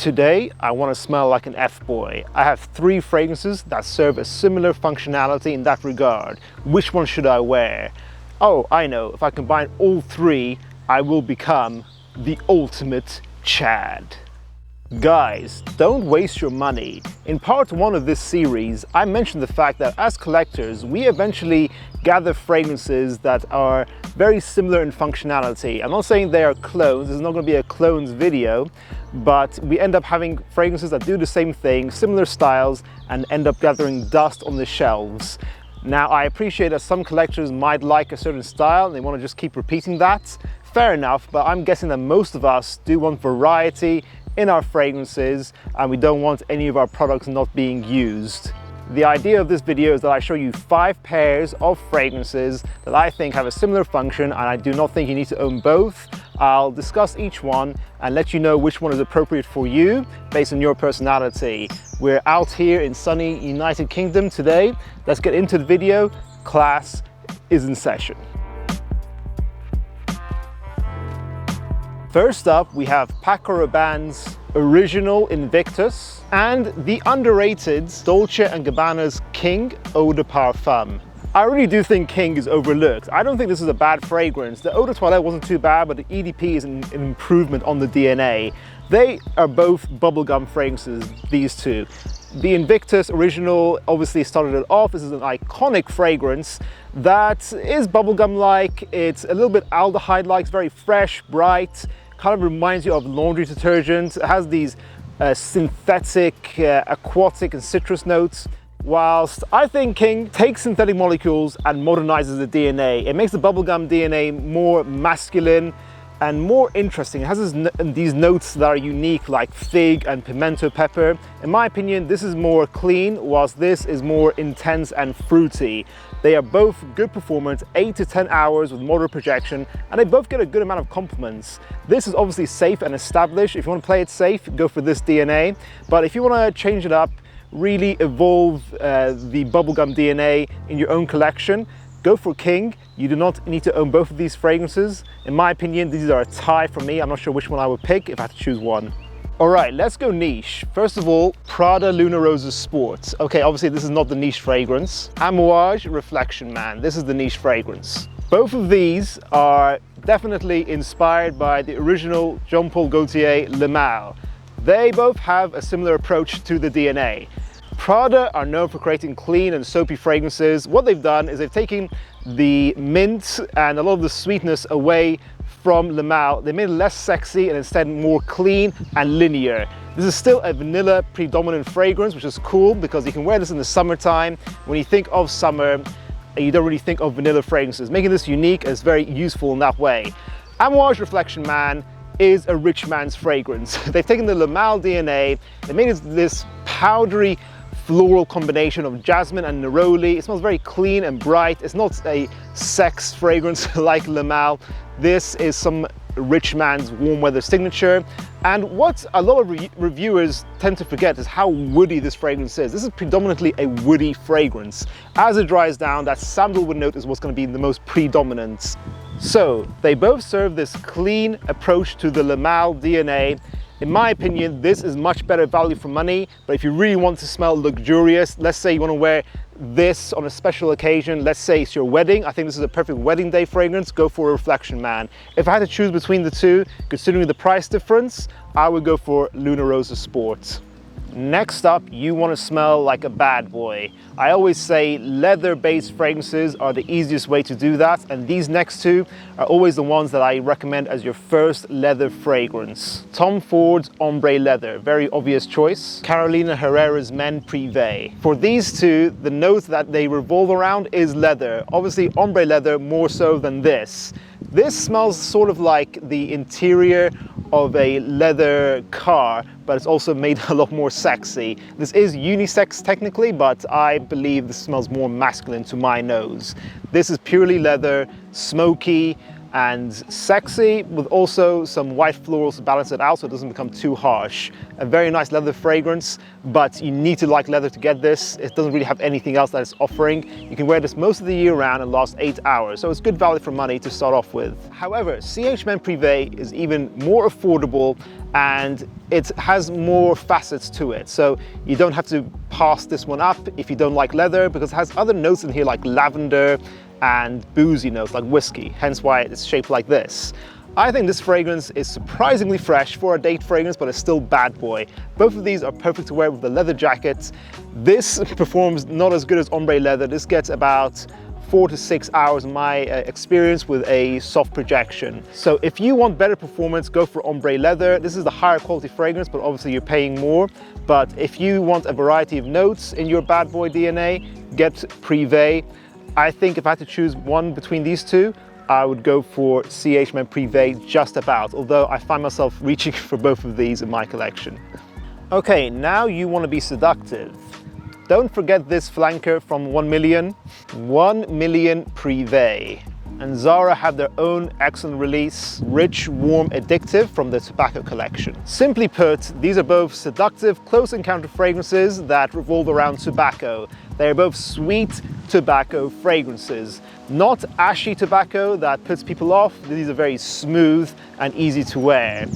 Today, I want to smell like an F-boy. I have 3 fragrances that serve a similar functionality in that regard. Which one should I wear? Oh, I know, if I combine all 3, I will become the ultimate Chad. Guys, don't waste your money. In part 1 of this series, I mentioned the fact that as collectors, we eventually gather fragrances that are very similar in functionality. I'm not saying they are clones, there's not going to be a clones video, but we end up having fragrances that do the same thing, similar styles, and end up gathering dust on the shelves. Now, I appreciate that some collectors might like a certain style and they want to just keep repeating that. Fair enough, but I'm guessing that most of us do want variety in our fragrances, and we don't want any of our products not being used. The idea of this video is that I show you 5 pairs of fragrances that I think have a similar function, and I do not think you need to own both. I'll discuss each one and let you know which one is appropriate for you based on your personality. We're out here in sunny United Kingdom today. Let's get into the video. Class is in session. First up, we have Paco Rabanne's Original Invictus and the underrated Dolce & Gabbana's King Eau de Parfum. I really do think King is overlooked. I don't think this is a bad fragrance. The Eau de Toilette wasn't too bad, but the EDP is an improvement on the DNA. They are both bubblegum fragrances, these two. The Invictus Original obviously started it off. This is an iconic fragrance that is bubblegum-like. It's a little bit aldehyde-like, it's very fresh, bright, kind of reminds you of laundry detergent. It has these synthetic, aquatic and citrus notes. Whilst I think King takes synthetic molecules and modernizes the DNA. It makes the bubblegum DNA more masculine and more interesting. It has these notes that are unique, like fig and pimento pepper. In my opinion, this is more clean, whilst this is more intense and fruity. They are both good performance, 8 to 10 hours with moderate projection, and they both get a good amount of compliments. This is obviously safe and established. If you want to play it safe, go for this DNA. But if you want to change it up, really evolve the bubblegum DNA in your own collection, go for King. You do not need to own both of these fragrances. In my opinion, these are a tie for me. I'm not sure which one I would pick if I had to choose one. All right, let's go niche. First of all, Prada Lunarosa Sport. Okay, obviously this is not the niche fragrance. Amouage Reflection Man, this is the niche fragrance. Both of these are definitely inspired by the original Jean-Paul Gaultier Le Male. They both have a similar approach to the DNA. Prada are known for creating clean and soapy fragrances. What they've done is they've taken the mint and a lot of the sweetness away from Le Male. They made it less sexy and instead more clean and linear. This is still a vanilla predominant fragrance, which is cool because you can wear this in the summertime. When you think of summer, you don't really think of vanilla fragrances. Making this unique is very useful in that way. Amouage Reflection Man is a rich man's fragrance. They've taken the Le Male DNA, they made it this powdery floral combination of jasmine and neroli. It smells very clean and bright. It's not a sex fragrance like Le Male. This is some rich man's warm weather signature. And what a lot of reviewers tend to forget is how woody this fragrance is. This is predominantly a woody fragrance. As it dries down, that sandalwood note is what's going to be the most predominant. So they both serve this clean approach to the Le Male DNA. In my opinion, this is much better value for money, but if you really want to smell luxurious, let's say you want to wear this on a special occasion, let's say it's your wedding, I think this is a perfect wedding day fragrance, go for a Reflection Man. If I had to choose between the two, considering the price difference, I would go for Lunarosa Sport. Next up, you want to smell like a bad boy. I always say leather-based fragrances are the easiest way to do that, and these next two are always the ones that I recommend as your first leather fragrance. Tom Ford's Ombre Leather, very obvious choice. Carolina Herrera's Men Prive. For these two, the note that they revolve around is leather. Obviously, Ombre Leather more so than this. This smells sort of like the interior of a leather car, but it's also made a lot more sexy. This is unisex technically, but I believe this smells more masculine to my nose. This is purely leather, smoky, and sexy, with also some white florals to balance it out so it doesn't become too harsh. A very nice leather fragrance, but you need to like leather to get this. It doesn't really have anything else that it's offering. You can wear this most of the year round and last 8 hours, so it's good value for money to start off with. However, CH Men Prive is even more affordable and it has more facets to it. So you don't have to pass this one up if you don't like leather, because it has other notes in here like lavender and boozy notes like whiskey, hence why it's shaped like this. I think this fragrance is surprisingly fresh for a date fragrance, but it's still bad boy. Both of these are perfect to wear with the leather jackets. This performs not as good as Ombre leather. This gets about 4 to 6 hours in my experience with a soft projection. So if you want better performance, go for Ombre leather. This is the higher quality fragrance, but obviously you're paying more. But if you want a variety of notes in your bad boy DNA, get Prive. I think if I had to choose one between these two, I would go for CH Men Prive just about, although I find myself reaching for both of these in my collection. Okay, now you want to be seductive. Don't forget this flanker from 1 Million. 1 Million Prive. And Zara have their own excellent release, Rich, Warm, Addictive from the Tobacco collection. Simply put, these are both seductive, close encounter fragrances that revolve around tobacco. They are both sweet tobacco fragrances, not ashy tobacco that puts people off. These are very smooth and easy to wear.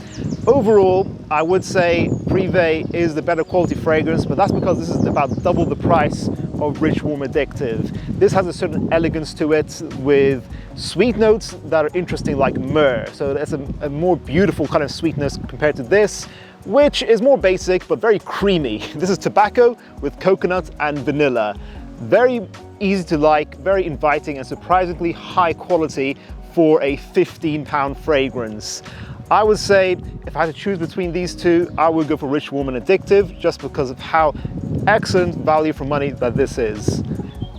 Overall, I would say Prive is the better quality fragrance, but that's because this is about double the price of Rich, Warm, Addictive. This has a certain elegance to it with sweet notes that are interesting like myrrh. So that's a more beautiful kind of sweetness compared to this, which is more basic but very creamy. This is tobacco with coconut and vanilla. Very easy to like, very inviting, and surprisingly high quality for a £15 fragrance. I would say if I had to choose between these two, I would go for Rich, Warm and Addictive, just because of how excellent value for money that this is.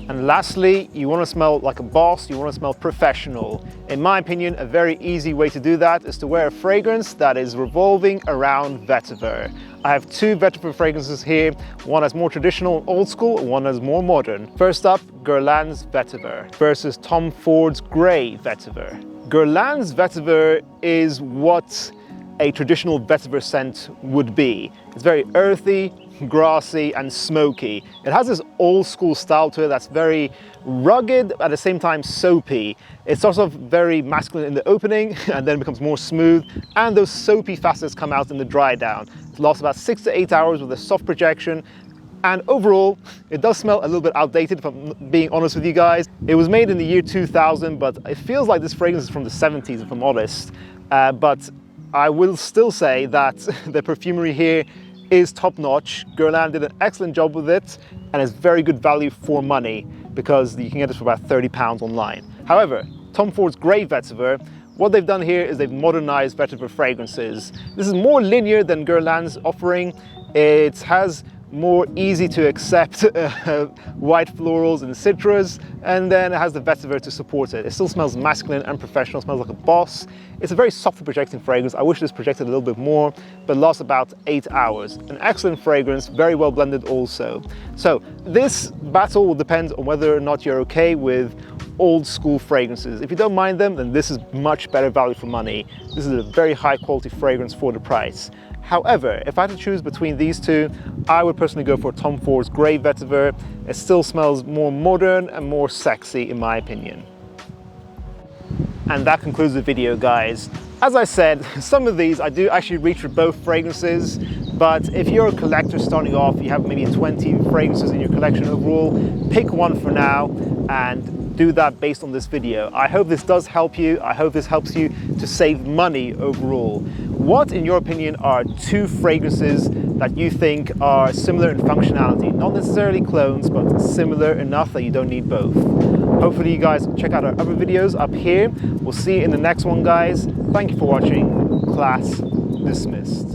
And lastly, you want to smell like a boss, you want to smell professional. In my opinion, a very easy way to do that is to wear a fragrance that is revolving around Vetiver. I have two Vetiver fragrances here, one that's more traditional and old school, and one that's more modern. First up, Guerlain's Vetiver versus Tom Ford's Grey Vetiver. Guerlain's Vetiver is what a traditional Vetiver scent would be. It's very earthy, grassy and smoky. It has this old school style to it that's very rugged, at the same time soapy. It starts off very masculine in the opening and then becomes more smooth, and those soapy facets come out in the dry down. It lasts about 6 to 8 hours with a soft projection, and overall it does smell a little bit outdated, if I'm being honest with you guys. It was made in the year 2000, but it feels like this fragrance is from the 70s if I'm honest. But I will still say that the perfumery here is top-notch. Guerlain did an excellent job with it, and it's very good value for money because you can get it for about £30 online. However, Tom Ford's Grey Vetiver, what they've done here is they've modernized Vetiver fragrances. This is more linear than Guerlain's offering. It has more easy to accept white florals and citrus, and then it has the Vetiver to support it. It still smells masculine and professional, smells like a boss. It's a very soft projecting fragrance. I wish this projected a little bit more, but lasts about 8 hours. An excellent fragrance, very well blended also. So this battle will depend on whether or not you're okay with old school fragrances. If you don't mind them, then this is much better value for money. This is a very high quality fragrance for the price. However, if I had to choose between these two, I would personally go for Tom Ford's Grey Vetiver. It still smells more modern and more sexy in my opinion. And that concludes the video, guys. As I said, some of these I do actually reach for both fragrances, but if you're a collector starting off, you have maybe 20 fragrances in your collection overall, pick one for now and do that based on this video. I hope this does help you. I hope this helps you to save money overall. What, in your opinion, are two fragrances that you think are similar in functionality? Not necessarily clones, but similar enough that you don't need both. Hopefully you guys check out our other videos up here. We'll see you in the next one, guys. Thank you for watching. Class dismissed.